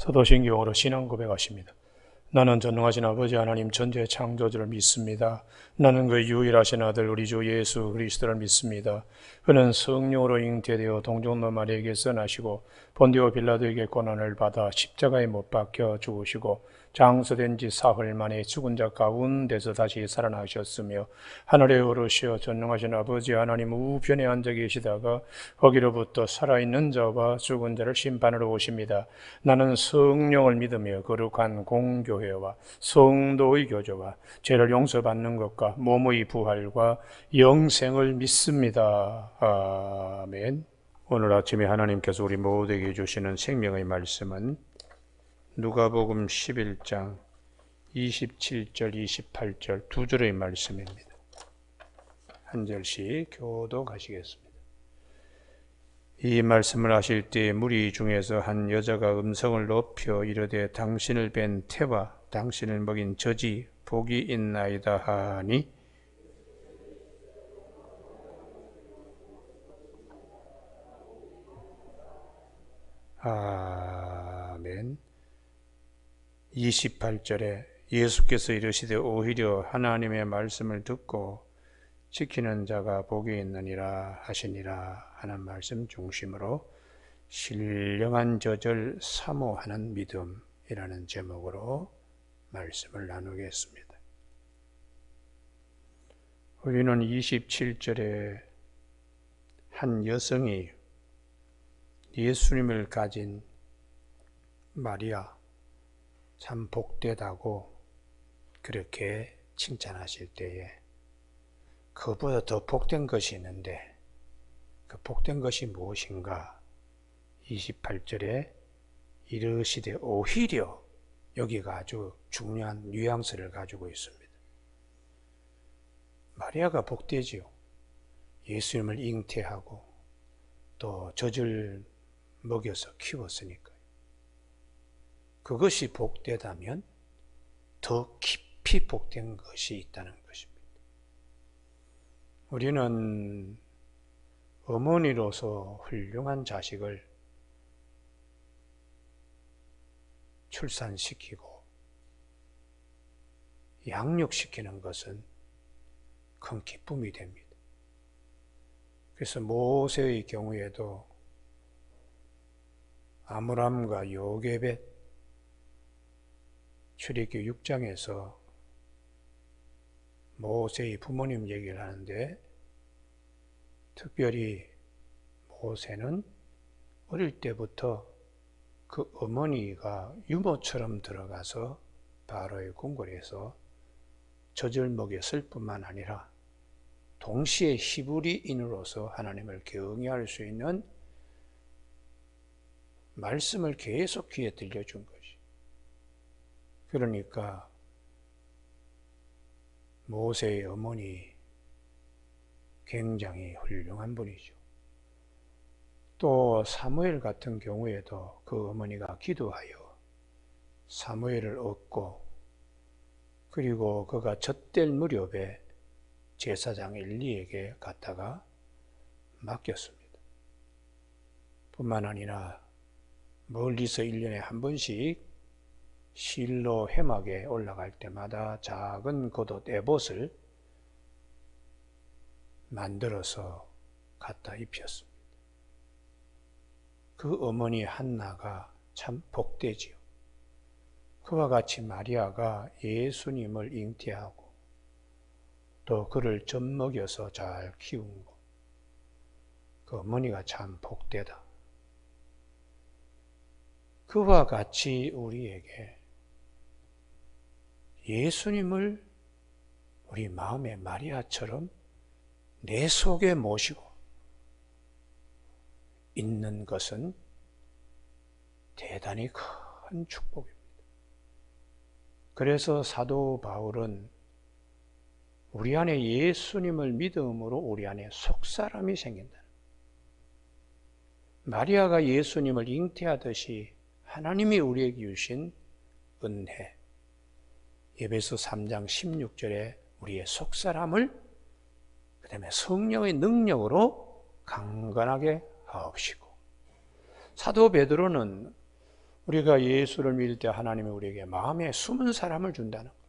사도신경으로 신앙 고백하십니다. 나는 전능하신 아버지 하나님 전지의 창조주를 믿습니다. 나는 그 유일하신 아들 우리 주 예수 그리스도를 믿습니다. 그는 성령으로 잉태되어 동정노 마리아에게서 나시고 본디오 빌라도에게 고난을 받아 십자가에 못 박혀 죽으시고 장서된 지 사흘 만에 죽은 자 가운데서 다시 살아나셨으며 하늘에 오르시어 전능하신 아버지 하나님 우편에 앉아 계시다가 거기로부터 살아있는 자와 죽은 자를 심판하러 오십니다. 나는 성령을 믿으며 거룩한 공교회와 성도의 교제와 죄를 용서받는 것과 몸의 부활과 영생을 믿습니다. 아멘. 오늘 아침에 하나님께서 우리 모두에게 주시는 생명의 말씀은 누가복음 11장 27절 28절 두 줄의 말씀입니다. 한 절씩 교독하시겠습니다. 이 말씀을 하실 때 무리 중에서 한 여자가 음성을 높여 이르되 당신을 뵌 태와 당신을 먹인 젖이 복이 있나이다 하니 아멘. 28절에 예수께서 이르시되 오히려 하나님의 말씀을 듣고 지키는 자가 복이 있느니라 하시니라 하는 말씀 중심으로 신령한 저절 사모하는 믿음이라는 제목으로 말씀을 나누겠습니다. 우리는 27절에 한 여성이 예수님을 가진 마리아 참 복되다고 그렇게 칭찬하실 때에 그보다 더 복된 것이 있는데 그 복된 것이 무엇인가? 28절에 이르시되 오히려 여기가 아주 중요한 뉘앙스를 가지고 있습니다. 마리아가 복되지요. 예수님을 잉태하고 또 젖을 먹여서 키웠으니까요. 그것이 복되다면 더 깊이 복된 것이 있다는 것입니다. 우리는 어머니로서 훌륭한 자식을 출산시키고 양육시키는 것은 큰 기쁨이 됩니다. 그래서 모세의 경우에도 아므람과 요게벳 출애굽기 6장에서 모세의 부모님 얘기를 하는데 특별히 모세는 어릴 때부터 그 어머니가 유모처럼 들어가서 바로의 궁궐에서 젖을 먹였을 뿐만 아니라 동시에 히브리인으로서 하나님을 경외할 수 있는 말씀을 계속 귀에 들려준 것이. 그러니까 모세의 어머니 굉장히 훌륭한 분이죠. 또 사무엘 같은 경우에도 그 어머니가 기도하여 사무엘을 얻고 그리고 그가 젖될 무렵에 제사장 엘리에게 갖다가 맡겼습니다. 뿐만 아니라 멀리서 1년에 한 번씩 실로 회막에 올라갈 때마다 작은 겉옷 에봇을 만들어서 갖다 입혔습니다. 그 어머니 한나가 참 복되지요. 그와 같이 마리아가 예수님을 잉태하고 또 그를 젖먹여서 잘 키운 것, 그 어머니가 참 복되다. 그와 같이 우리에게 예수님을 우리 마음의 마리아처럼 내 속에 모시고 있는 것은 대단히 큰 축복입니다. 그래서 사도 바울은 우리 안에 예수님을 믿음으로 우리 안에 속사람이 생긴다. 마리아가 예수님을 잉태하듯이 하나님이 우리에게 주신 은혜, 에베소 3장 16절에 우리의 속사람을 그 다음에 성령의 능력으로 강건하게 하옵시고, 사도 베드로는 우리가 예수를 믿을 때 하나님이 우리에게 마음에 숨은 사람을 준다는 거예요.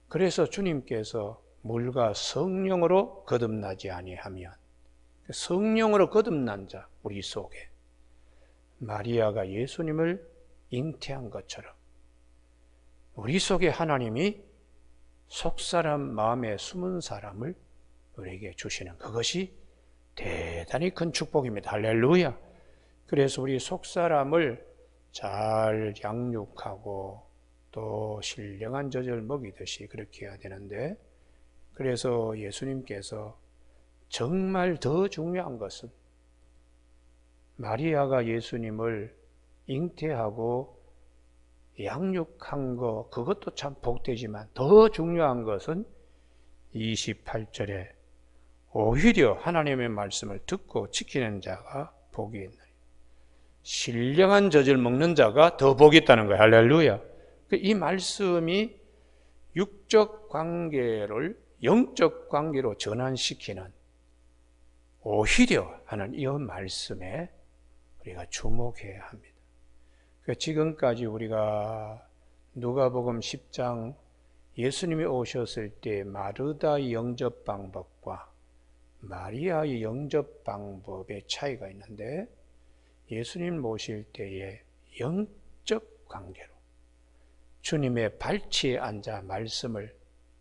그래서 주님께서 물과 성령으로 거듭나지 아니하면, 성령으로 거듭난 자 우리 속에 마리아가 예수님을 잉태한 것처럼 우리 속에 하나님이 속사람 마음에 숨은 사람을 우리에게 주시는 그것이 대단히 큰 축복입니다. 할렐루야. 그래서 우리 속사람을 잘 양육하고 또 신령한 젖을 먹이듯이 그렇게 해야 되는데, 그래서 예수님께서 정말 더 중요한 것은 마리아가 예수님을 잉태하고 양육한 거, 그것도 참 복되지만 더 중요한 것은 28절에 오히려 하나님의 말씀을 듣고 지키는 자가 복이 있느니라. 신령한 젖을 먹는 자가 더 복이 있다는 거예요. 할렐루야. 이 말씀이 육적 관계를 영적 관계로 전환시키는, 오히려 하는 이 말씀에 우리가 주목해야 합니다. 지금까지 우리가 누가복음 10장 예수님이 오셨을 때 마르다의 영접 방법과 마리아의 영접 방법의 차이가 있는데, 예수님 모실 때의 영적 관계로 주님의 발치에 앉아 말씀을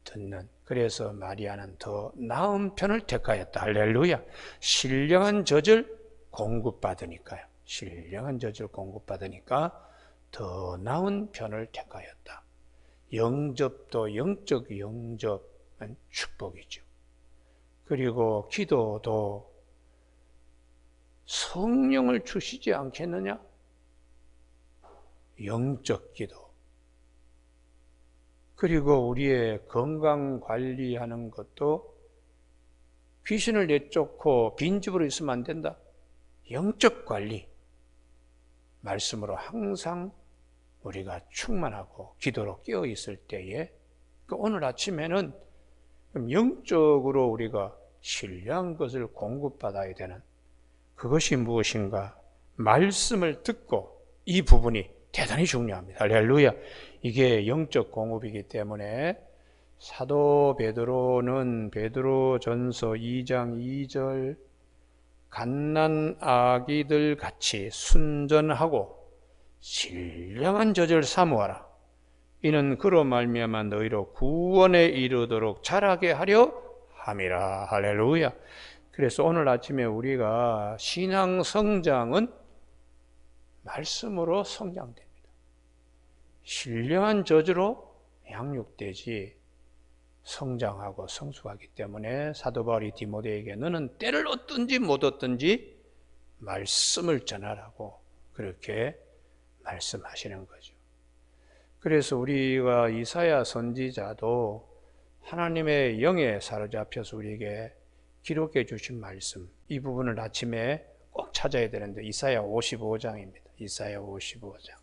듣는, 그래서 마리아는 더 나은 편을 택하였다. 할렐루야. 신령한 젖을 공급받으니까요. 신령한 젖을 공급받으니까 더 나은 편을 택하였다. 영접도 영적 영접은 축복이죠. 그리고 기도도 성령을 주시지 않겠느냐? 영적 기도. 그리고 우리의 건강 관리하는 것도 귀신을 내쫓고 빈집으로 있으면 안 된다. 영적 관리. 말씀으로 항상 우리가 충만하고 기도로 깨어 있을 때에, 오늘 아침에는 영적으로 우리가 신령한 것을 공급받아야 되는 그것이 무엇인가? 말씀을 듣고, 이 부분이 대단히 중요합니다. 할렐루야. 이게 영적 공급이기 때문에 사도 베드로는 베드로전서 2장 2절 갓난 아기들 같이 순전하고 신령한 젖을 사모하라. 이는 그로 말미암아 너희로 구원에 이르도록 자라게 하려 함이라. 할렐루야. 그래서 오늘 아침에 우리가 신앙 성장은 말씀으로 성장됩니다. 신령한 젖으로 양육되지 성장하고 성숙하기 때문에 사도 바울이 디모데에게 너는 때를 얻든지 못 얻든지 말씀을 전하라고 그렇게 말씀하시는 거죠. 그래서 우리가 이사야 선지자도 하나님의 영에 사로잡혀서 우리에게 기록해 주신 말씀, 이 부분을 아침에 꼭 찾아야 되는데 이사야 55장입니다. 이사야 55장.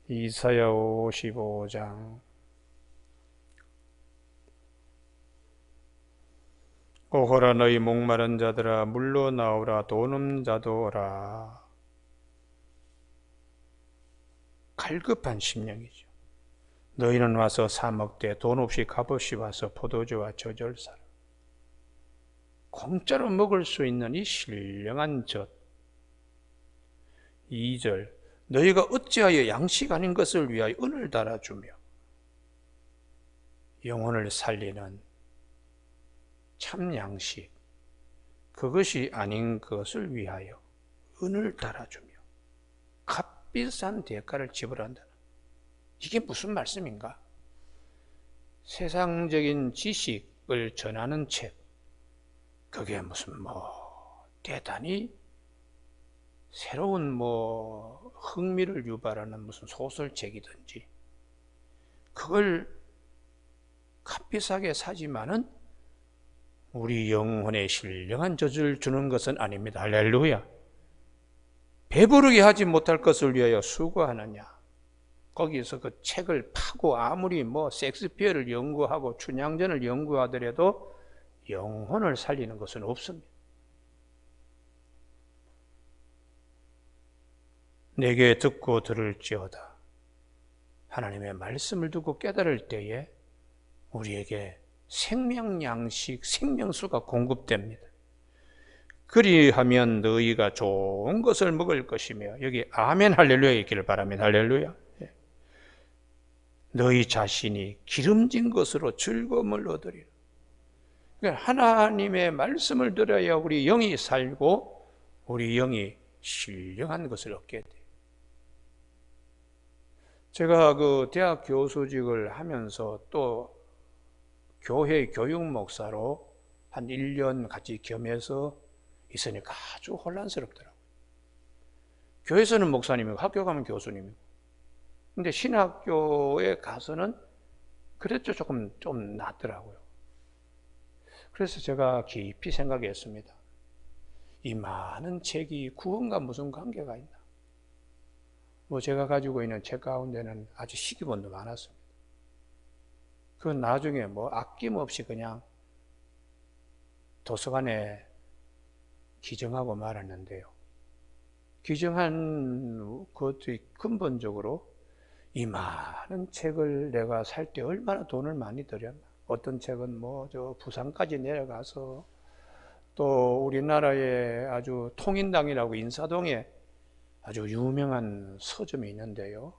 이사야 55장. 오호라 너희 목마른 자들아 물로 나오라 돈 없는 자도 오라. 갈급한 심령이죠. 너희는 와서 사 먹되 돈 없이 값없이 와서 포도주와 저절 사라. 공짜로 먹을 수 있는 이 신령한 젖. 2절 너희가 어찌하여 양식 아닌 것을 위하여 은을 달아주며 영혼을 살리는 참 양식, 그것이 아닌 것을 위하여 은을 달아주며 값비싼 대가를 지불한다. 이게 무슨 말씀인가? 세상적인 지식을 전하는 책, 그게 무슨 대단히 새로운 흥미를 유발하는 무슨 소설책이든지 그걸 값비싸게 사지만은 우리 영혼에 신령한 젖을 주는 것은 아닙니다. 할렐루야. 배부르게 하지 못할 것을 위하여 수고하느냐. 거기서 그 책을 파고 아무리 섹스피어를 연구하고 춘향전을 연구하더라도 영혼을 살리는 것은 없습니다. 내게 듣고 들을지어다. 하나님의 말씀을 듣고 깨달을 때에 우리에게 생명 양식, 생명수가 공급됩니다. 그리하면 너희가 좋은 것을 먹을 것이며, 여기 아멘 할렐루야 있기를 바랍니다. 할렐루야. 너희 자신이 기름진 것으로 즐거움을 얻으리라. 그러니까 하나님의 말씀을 들어야 우리 영이 살고 우리 영이 신령한 것을 얻게 돼요. 제가 그 대학 교수직을 하면서 또 교회 교육 목사로 한 1년 같이 겸해서 있으니까 아주 혼란스럽더라고요. 교회에서는 목사님이고 학교 가면 교수님이고, 근데 신학교에 가서는 그래도 좀 낫더라고요. 그래서 제가 깊이 생각했습니다. 이 많은 책이 구원과 무슨 관계가 있나? 뭐 제가 가지고 있는 책 가운데는 아주 희귀본도 많았습니다. 그건 나중에 뭐 아낌없이 그냥 도서관에 기증하고 말았는데요. 기증한 것들이 근본적으로 이 많은 책을 내가 살 때 얼마나 돈을 많이 들였나. 어떤 책은 뭐 저 부산까지 내려가서, 또 우리나라에 아주 통인당이라고 인사동에 아주 유명한 서점이 있는데요.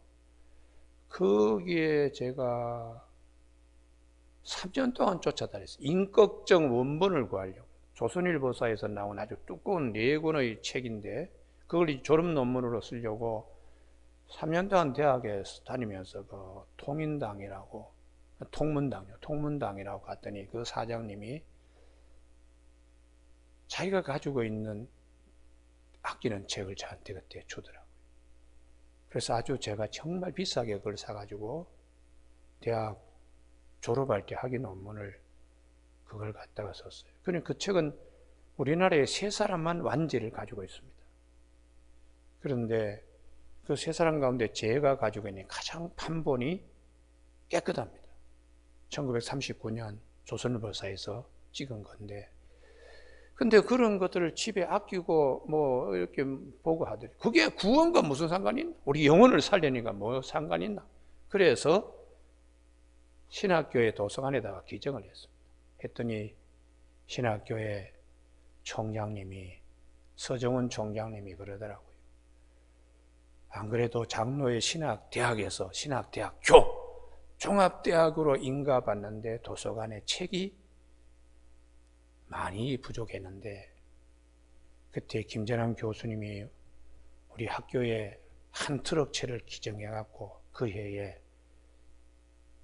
거기에 제가 3년 동안 쫓아다녔어요. 인격적 원본을 구하려고. 조선일보사에서 나온 아주 두꺼운 4권의 책인데 그걸 졸업 논문으로 쓰려고 3년 동안 대학에 다니면서 그 통인당이라고, 통문당이라고 갔더니 그 사장님이 자기가 가지고 있는 아끼는 책을 저한테 그때 주더라고요. 그래서 아주 제가 정말 비싸게 그걸 사가지고 대학 졸업할 때 학위 논문을 그걸 갖다가 썼어요. 그러니까 그 책은 우리나라에 3사람만 완제를 가지고 있습니다. 그런데 그 3사람 가운데 제가 가지고 있는 가장 판본이 깨끗합니다. 1939년 조선일보사에서 찍은 건데, 근데 그런 것들을 집에 아끼고 뭐 이렇게 보고 하더니 그게 구원과 무슨 상관이 있나? 우리 영혼을 살려니까 뭐 상관이 있나? 그래서 신학교의 도서관에다가 기증을 했습니다. 했더니 신학교의 총장님이, 서정훈 총장님이 그러더라고요. 안 그래도 장로의 신학대학에서 신학대학교 종합대학으로 인가받는데 도서관에 책이 많이 부족했는데, 그때 김재남 교수님이 우리 학교에 한 트럭 채를 기증해갖고 그 해에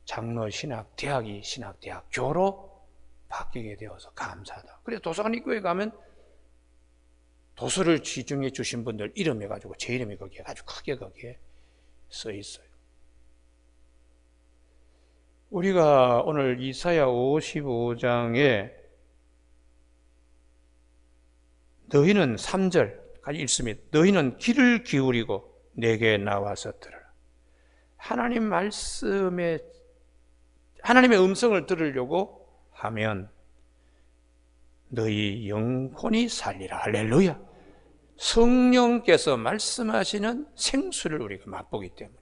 장로 신학대학이 신학대학교로 바뀌게 되어서 감사하다. 그래서 도서관 입구에 가면 도서를 지정해 주신 분들 이름 해가지고 제 이름이 거기에 아주 크게 거기에 써 있어요. 우리가 오늘 이사야 55장에 너희는 3절까지 읽습니다. 너희는 귀를 기울이고 내게 나와서 들으라. 하나님의 음성을 들으려고 하면 너희 영혼이 살리라. 할렐루야. 성령께서 말씀하시는 생수를 우리가 맛보기 때문에.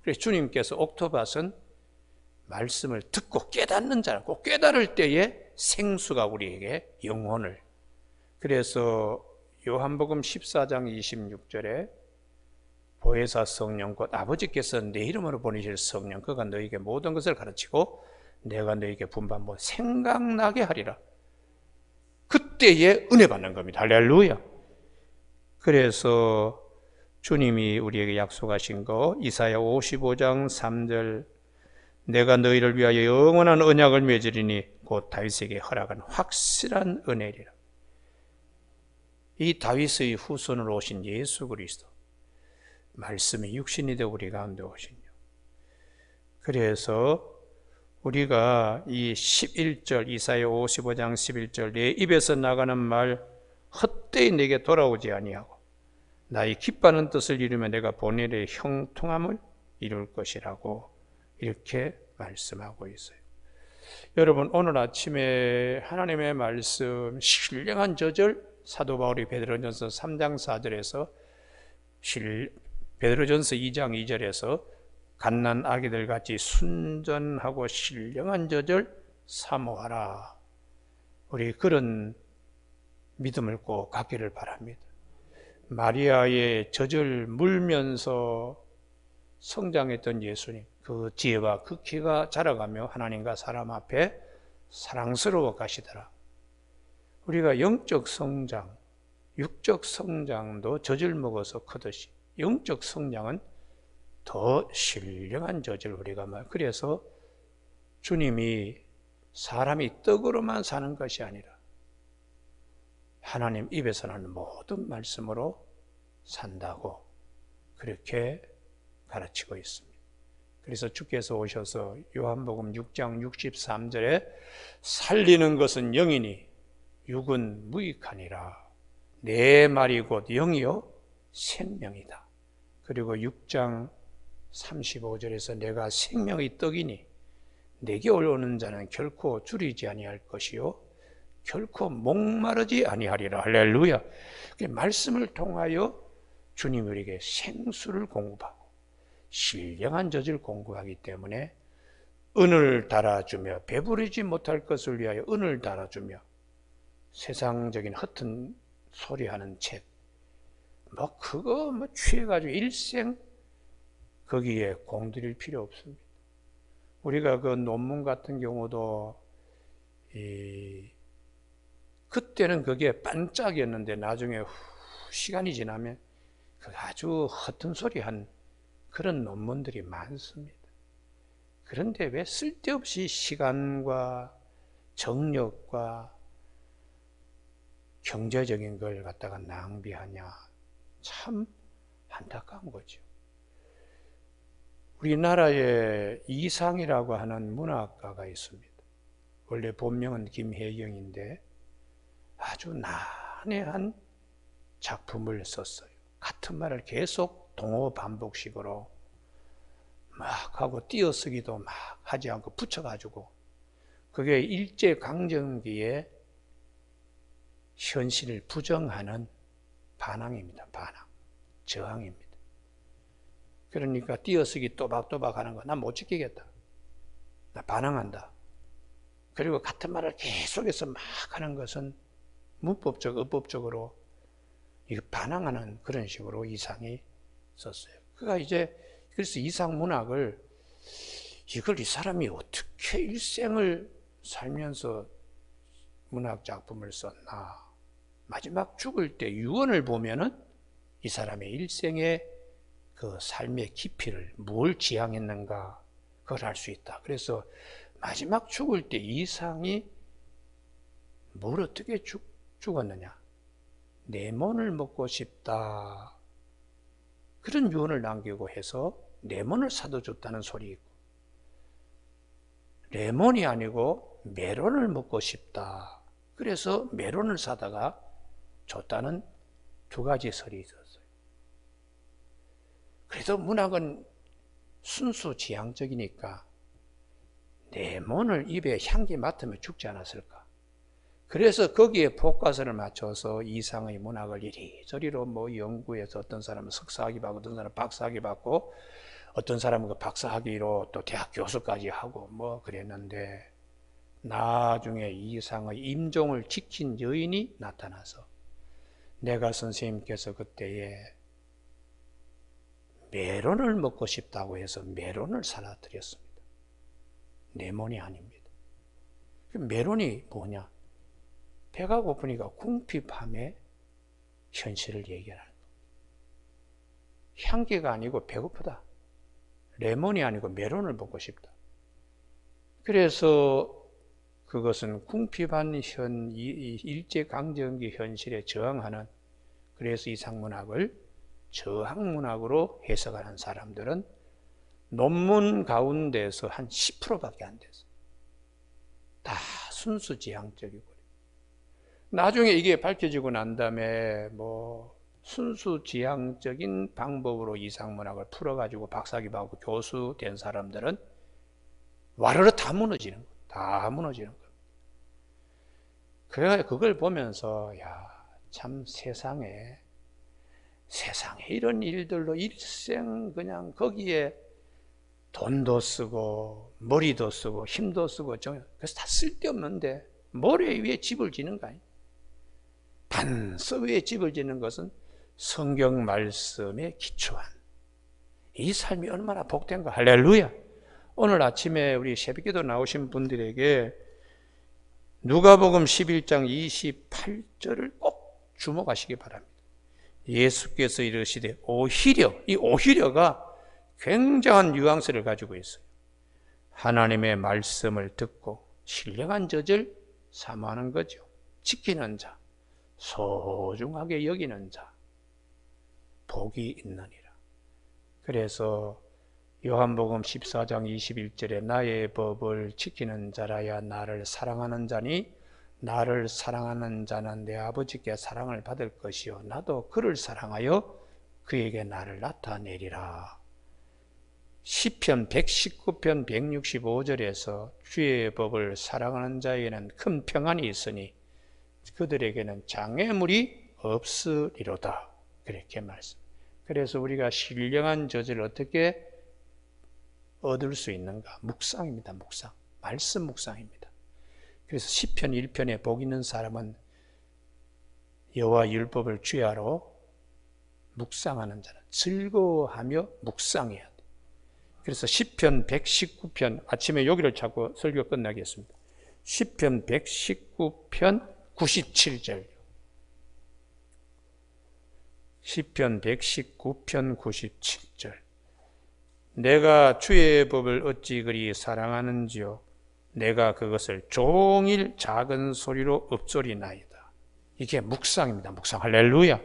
그래서 주님께서 옥토밭은 말씀을 듣고 깨닫는 자는, 꼭 깨달을 때에 생수가 우리에게 영혼을. 그래서 요한복음 14장 26절에 보혜사 성령 곧 아버지께서 내 이름으로 보내실 성령, 그가 너에게 모든 것을 가르치고 내가 너에게 분반하고 생각나게 하리라. 그때에 은혜 받는 겁니다. 할렐루야. 그래서 주님이 우리에게 약속하신 거 이사야 55장 3절, 내가 너희를 위하여 영원한 언약을 맺으리니 곧 다윗에게 허락한 확실한 은혜리라. 이 다윗의 후손으로 오신 예수 그리스도, 말씀이 육신이 되어 우리 가운데 오시뇨. 그래서 우리가 이 11절, 이사야 55장 11절, 내 입에서 나가는 말 헛되이 내게 돌아오지 아니하고 나의 기뻐하는 뜻을 이루며 내가 본일의 형통함을 이룰 것이라고 이렇게 말씀하고 있어요. 여러분, 오늘 아침에 하나님의 말씀 신령한 저절, 사도 바울이 베드로전서 3장 4절에서 베드로전서 2장 2절에서 갓난 아기들 같이 순전하고 신령한 젖을 사모하라. 우리 그런 믿음을 꼭 갖기를 바랍니다. 마리아의 젖을 물면서 성장했던 예수님, 그 지혜와 그 키가 자라가며 하나님과 사람 앞에 사랑스러워 가시더라. 우리가 영적 성장, 육적 성장도 젖을 먹어서 크듯이 영적 성장은 더 신령한 젖을 우리가 그래서 주님이 사람이 떡으로만 사는 것이 아니라 하나님 입에서 나는 모든 말씀으로 산다고 그렇게 가르치고 있습니다. 그래서 주께서 오셔서 요한복음 6장 63절에 살리는 것은 영이니 육은 무익하니라. 내 말이 곧 영이요 생명이다. 그리고 6장 35절에서 내가 생명의 떡이니 내게 올라오는 자는 결코 줄이지 아니할 것이요 결코 목마르지 아니하리라. 할렐루야. 말씀을 통하여 주님 우리에게 생수를 공급하고 신령한 젖을 공급하기 때문에 은을 달아주며 배부르지 못할 것을 위하여 은을 달아주며 세상적인 허튼 소리하는 책 그거 취해가지고 일생 거기에 공들일 필요 없습니다. 우리가 그 논문 같은 경우도 그때는 그게 반짝이었는데 나중에 시간이 지나면 그 아주 허튼 소리한 그런 논문들이 많습니다. 그런데 왜 쓸데없이 시간과 정력과 경제적인 걸 갖다가 낭비하냐. 참 안타까운 거죠. 우리나라에 이상이라고 하는 문학가가 있습니다. 원래 본명은 김혜경인데 아주 난해한 작품을 썼어요. 같은 말을 계속 동어 반복식으로 막 하고 띄어쓰기도 막 하지 않고 붙여가지고 그게 일제강점기에 현실을 부정하는 반항입니다. 반항, 저항입니다. 그러니까 띄어쓰기 또박또박 하는 거 난 못 지키겠다. 나 반항한다. 그리고 같은 말을 계속해서 막 하는 것은 문법적, 어법적으로 이거 반항하는 그런 식으로 이상이 썼어요. 그래서 이상 문학을 이걸 이 사람이 어떻게 일생을 살면서 문학 작품을 썼나. 마지막 죽을 때 유언을 보면은 이 사람의 일생의 그 삶의 깊이를 뭘 지향했는가 그걸 알 수 있다. 그래서 마지막 죽을 때 이상이 뭘 어떻게 죽었느냐. 레몬을 먹고 싶다. 그런 유언을 남기고 해서 레몬을 사다 줬다는 소리 있고 레몬이 아니고 메론을 먹고 싶다. 그래서 메론을 사다가 줬다는 두 가지 설이 있었어요. 그래도 문학은 순수 지향적이니까 레몬을 입에 향기 맡으면 죽지 않았을까. 그래서 거기에 포커스를 맞춰서 이상의 문학을 이리저리로 연구해서 어떤 사람은 석사학위 받고 어떤 사람은 박사학위 받고 어떤 사람은 그 박사학위로 또 대학 교수까지 하고 그랬는데 나중에 이상의 임종을 지킨 여인이 나타나서 내가 선생님께서 그때에 메론을 먹고 싶다고 해서 메론을 사다 드렸습니다. 레몬이 아닙니다. 메론이 뭐냐? 배가 고프니까 궁핍함의 현실을 얘기하는 거예요. 향기가 아니고 배고프다. 레몬이 아니고 메론을 먹고 싶다. 그래서 그것은 궁핍한 일제강점기 현실에 저항하는, 그래서 이상문학을 저항문학으로 해석하는 사람들은 논문 가운데서 한 10%밖에 안 됐어요. 다 순수 지향적이고. 나중에 이게 밝혀지고 난 다음에 순수 지향적인 방법으로 이상문학을 풀어가지고 박사학위 받고 교수 된 사람들은 와르르 다 무너지는 거예요. 다 무너지는 거예요. 그래서 그걸 보면서 참 세상에 세상에 이런 일들로 일생 그냥 거기에 돈도 쓰고 머리도 쓰고 힘도 쓰고 그래서 다 쓸데없는데 모래 위에 집을 지는 거 아니에요. 반석 위에 집을 짓는 것은 성경 말씀에 기초한 이 삶이 얼마나 복된가. 할렐루야. 오늘 아침에 우리 새벽기도 나오신 분들에게 누가복음 11장 28절을 꼭 주목하시기 바랍니다. 예수께서 이르시되 오히려, 이 오히려가 굉장한 뉘앙스를 가지고 있어요. 하나님의 말씀을 듣고 신령한 젖을 사모하는 거죠. 지키는 자, 소중하게 여기는 자, 복이 있느니라. 그래서 요한복음 14장 21절에 나의 법을 지키는 자라야 나를 사랑하는 자니 나를 사랑하는 자는 내 아버지께 사랑을 받을 것이요 나도 그를 사랑하여 그에게 나를 나타내리라. 시편 119편 165절에서 주의 법을 사랑하는 자에게는 큰 평안이 있으니 그들에게는 장애물이 없으리로다. 그렇게 말씀. 그래서 우리가 신령한 젖을 어떻게 얻을 수 있는가? 묵상입니다. 묵상. 말씀 묵상입니다. 그래서 시편 1편에 복 있는 사람은 여호와 율법을 주야로 묵상하는 자는 즐거워하며 묵상해야 돼. 그래서 시편 119편 아침에 여기를 찾고 설교 끝나겠습니다. 시편 119편 97절. 시편 119편 97절. 내가 주의 법을 어찌 그리 사랑하는지요 내가 그것을 종일 작은 소리로 읊조리나이다. 이게 묵상입니다. 묵상. 할렐루야.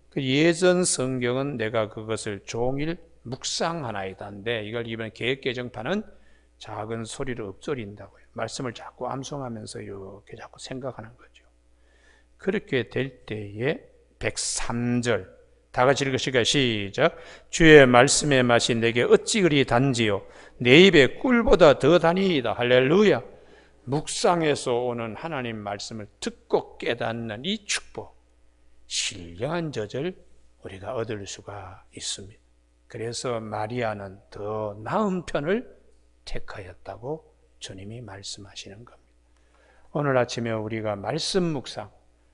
그 예전 성경은 내가 그것을 종일 묵상하나이다인데 이걸 이번 개역개정판은 작은 소리로 읊조린다고요. 말씀을 자꾸 암송하면서 이렇게 자꾸 생각하는 거죠. 그렇게 될 때에 103절 다 같이 읽으실까요? 시작. 주의 말씀의 맛이 내게 어찌 그리 단지요 내 입에 꿀보다 더 다니이다. 할렐루야. 묵상에서 오는 하나님 말씀을 듣고 깨닫는 이 축복, 신령한 젖을 우리가 얻을 수가 있습니다. 그래서 마리아는 더 나은 편을 택하였다고 주님이 말씀하시는 겁니다. 오늘 아침에 우리가 말씀 묵상,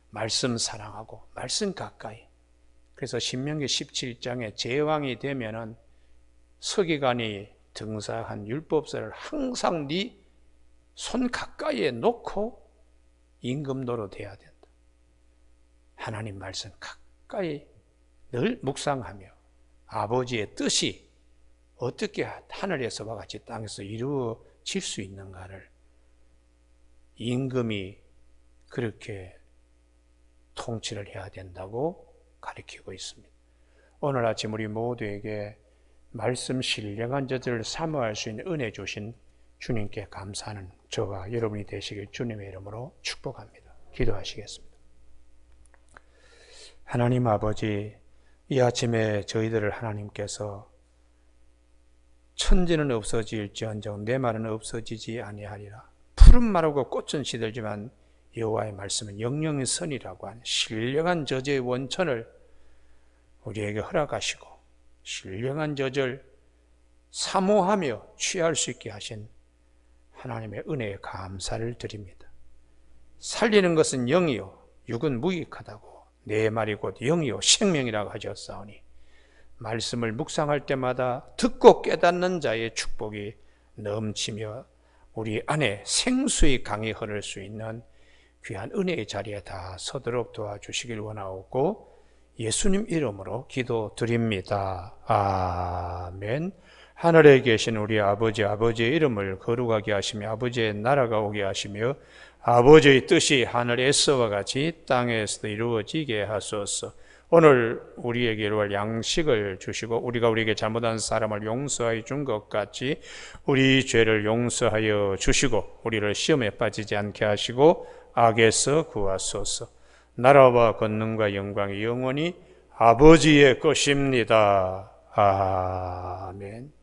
말씀 사랑하고 말씀 가까이. 그래서 신명기 17장에 제왕이 되면은 서기관이 등사한 율법서를 항상 네 손 가까이에 놓고 임금노로 돼야 된다. 하나님 말씀 가까이 늘 묵상하며 아버지의 뜻이 어떻게 하늘에서와 같이 땅에서 이루어질 수 있는가를 임금이 그렇게 통치를 해야 된다고 가르치고 있습니다. 오늘 아침 우리 모두에게 말씀 신령한 젖을 사모할 수 있는 은혜 주신 주님께 감사하는 저와 여러분이 되시길 주님의 이름으로 축복합니다. 기도하시겠습니다. 하나님 아버지, 이 아침에 저희들을 하나님께서 천지는 없어질지언정 내 말은 없어지지 아니하리라. 푸른 마르고 꽃은 시들지만 여호와의 말씀은 영영의 선이라고 하는 신령한 젖의 원천을 우리에게 허락하시고 신령한 젖을 사모하며 취할 수 있게 하신 하나님의 은혜에 감사를 드립니다. 살리는 것은 영이요 육은 무익하다고 내 말이 곧 영이요 생명이라고 하셨사오니 말씀을 묵상할 때마다 듣고 깨닫는 자의 축복이 넘치며 우리 안에 생수의 강이 흐를 수 있는 귀한 은혜의 자리에 다 서도록 도와주시길 원하옵고 예수님 이름으로 기도드립니다. 아멘. 하늘에 계신 우리 아버지, 아버지의 이름을 거룩하게 하시며 아버지의 나라가 오게 하시며 아버지의 뜻이 하늘에서와 같이 땅에서도 이루어지게 하소서. 오늘 우리에게 이루어질 양식을 주시고 우리에게 잘못한 사람을 용서하여 준 것 같이 우리 죄를 용서하여 주시고 우리를 시험에 빠지지 않게 하시고 악에서 구하소서. 나라와 권능과 영광이 영원히 아버지의 것입니다. 아멘.